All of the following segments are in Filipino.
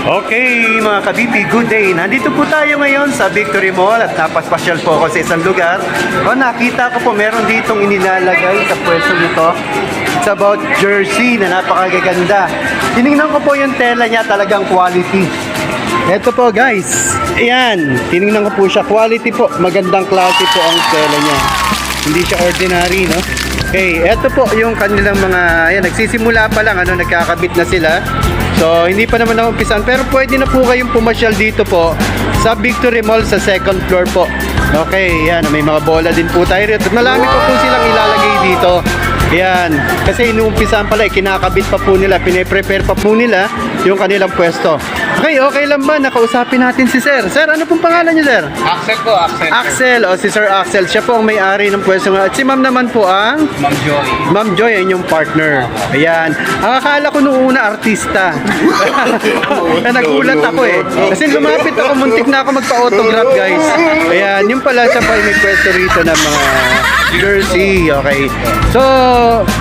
Okay, mga kabibi, good day. Nandito po tayo ngayon sa Victory Mall at napaspasyal po ako sa isang lugar. Nakita ko po meron ditong inilalagay sa pwesto nito. It's about jersey na napakagaganda. Tinignan ko po yung tela niya, talagang quality. Ito po guys, ayan, tinignan ko po siya, quality po, magandang klase po ang tela niya. Hindi siya ordinary, no? Okay, ito po yung kanilang mga, ayan, nagsisimula pa lang, nagkakabit na sila. So, hindi pa naman naumpisan, pero pwede na po kayong pumasyal dito po sa Victory Mall sa second floor po. Okay, yan, may mga bola din po tayo rito. Malami pa po silang ilalagay dito. Yan, kasi inuumpisan pala, kinakabit pa po nila, pine-prepare pa po nila yung kanilang pwesto. Okay, okay lang ba? Nakausapin natin si Sir. Sir, ano pong pangalan niyo, Sir? Axel po, Axel. Axel, o si Sir Axel. Siya po ang may-ari ng pwesto. At si Ma'am naman po ang? Ma'am Joy. Ma'am Joy, ay inyong partner. Ayan. Ang akala ko noong una, artista. Nagulat ako eh. Kasi lumapit ako, muntik na ako magpa-autograph, guys. Ayan, yung pala siya pa may pwesto rito ng mga jersey. Okay. So,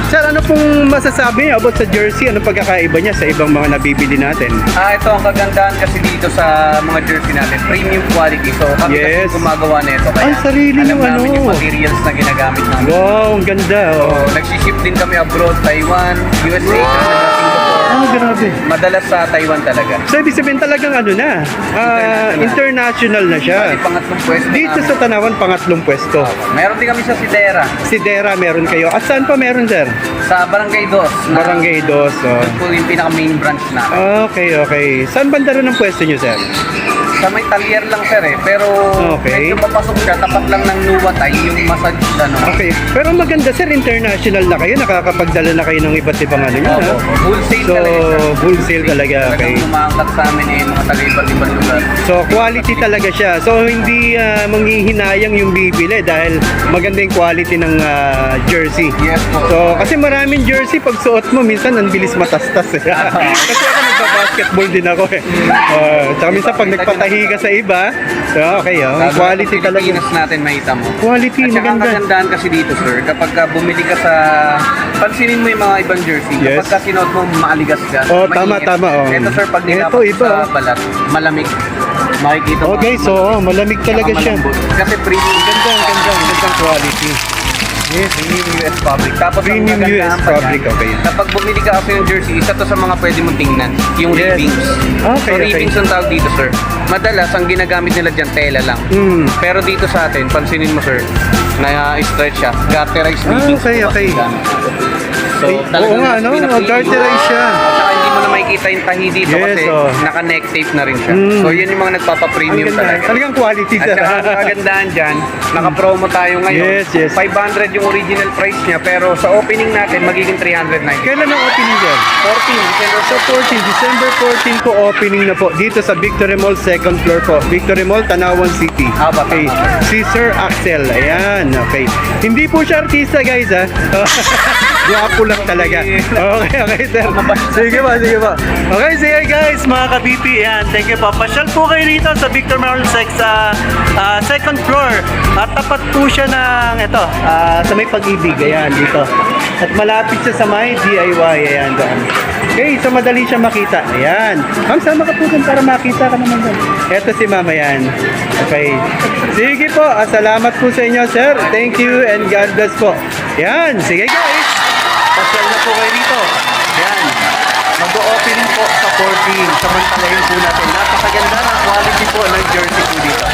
Sir, ano pong masasabi niyo about sa jersey? Ano pagkakaiba niya sa ibang mga nabibili natin? Ito ang kagandahan kasi dito sa mga jersey natin, premium quality. So kami Yes. kasi gumagawa nito. Kaya Ay, sarili alam yung namin ano. yung materials na ginagamit namin. Wow, ang ganda. So, Oh. nagsiship din kami abroad, Taiwan, USA, Canada, Singapore. Ah, grabe. Madalas sa Taiwan talaga. So, ibig sabihin talagang international na siya. Bali, pangatlong pwesto Dito namin. sa Tanawan, pangatlong pwesto. Meron din kami sa Sidera, Si Dera, meron kayo. At saan pa meron, Sir? sa Barangay Dos. Barangay Dos. Oh. Po yung pinaka-main branch na. Okay, okay. Saan banda rin ang pwesto nyo, Sir? Sa may talyer lang sir eh, pero Okay. medyo papasok siya, tapat lang ng Nuwatay, yung massage Okay. Pero maganda, Sir, international na kayo. Nakakapagdala na kayo ng iba't ibang ano nyo, Opo. ha? Wholesale So, talaga siya. wholesale talaga. Okay. Talagang umaangkat sa amin mga taga iba't ibang lugar. So, quality talaga siya. So, hindi manghihinayang yung bibili dahil maganda yung quality ng jersey. Yes po. So, kasi maraming jersey, pag suot mo, minsan ang bilis matastas eh. Kasi ako nagpa-basketball din ako eh. Tsaka minsan pag nagpatahi ka sa iba, so, okay, Lalo quality sa talaga. Pilipinas natin makita mo. Quality, At saka ang maganda. kagandahan kasi dito sir, kapag bumili ka sa, pansinin mo yung mga ibang jersey, Yes. kapag ka sinuot mo, maaligas ka. Oh, tama, mainit. tama, oh. Ito sir, pag Ito, nilapot iba, sa oh. balat, malamig. Makikita mo. Okay, so malamig talaga siya. malambot. Kasi premium. Gandang quality. Yes, premium US Fabric. Tapos Premium ang kagandahan US pa fabric, dyan, okay. kapag bumili ka kasi ng jersey, isa to sa mga pwede mong tingnan, yung Yes. ribbings. Okay, So okay. ribbings ang tawag dito sir. Madalas, ang ginagamit nila dyan, tela lang. Mm. Pero dito sa atin, pansinin mo sir, na stretch siya. Garterized ribbings. Okay, po okay. kasi gamit. So, Ay, oo nga, no? Garterized siya. At saka hindi mo na makikita yung tahi dito Yes, kasi oh. naka-neck tape na rin siya. Mm. So, yun yung mga Ang nagpapa-premium ganda. talaga. Talagang quality At siya. saka ang kagandahan dyan, naka-promo tayo ngayon. Yes, yes. 500 yung original price niya, pero sa opening natin, magiging 390. Kailan ang opening dyan? 14, December So 14, December 14 po opening na po dito sa Victory Mall second floor po. Victory Mall, Tanawan City. Tama, Okay. tama. Si Sir Axel. Ayan, okay. Hindi po siya artista, guys, ha. Guwapo lang talaga. Okay, okay, sir. Sige ba, sige ba. Okay, sige guys, mga ka-BP, yan. Thank you po. Pasyal po kayo rito sa Victory Mall sa second floor. At tapat po siya ng ito, sa may pag-ibig. Ayan, dito. At malapit siya sa may DIY. Ayan, doon. Okay, so madali siya makita. Ayan. Ma'am, sama ka po dun para makita ka naman doon. Ito si Ma'am, ayan. Okay. Sige po, salamat po sa inyo, sir. Thank you and God bless po. Ayan, sige guys. Pasyal na po kayo dito. Ayan. Mag-o-opening po sa 14. Samantalayin po natin. Napakaganda ng quality po ng jersey po dito.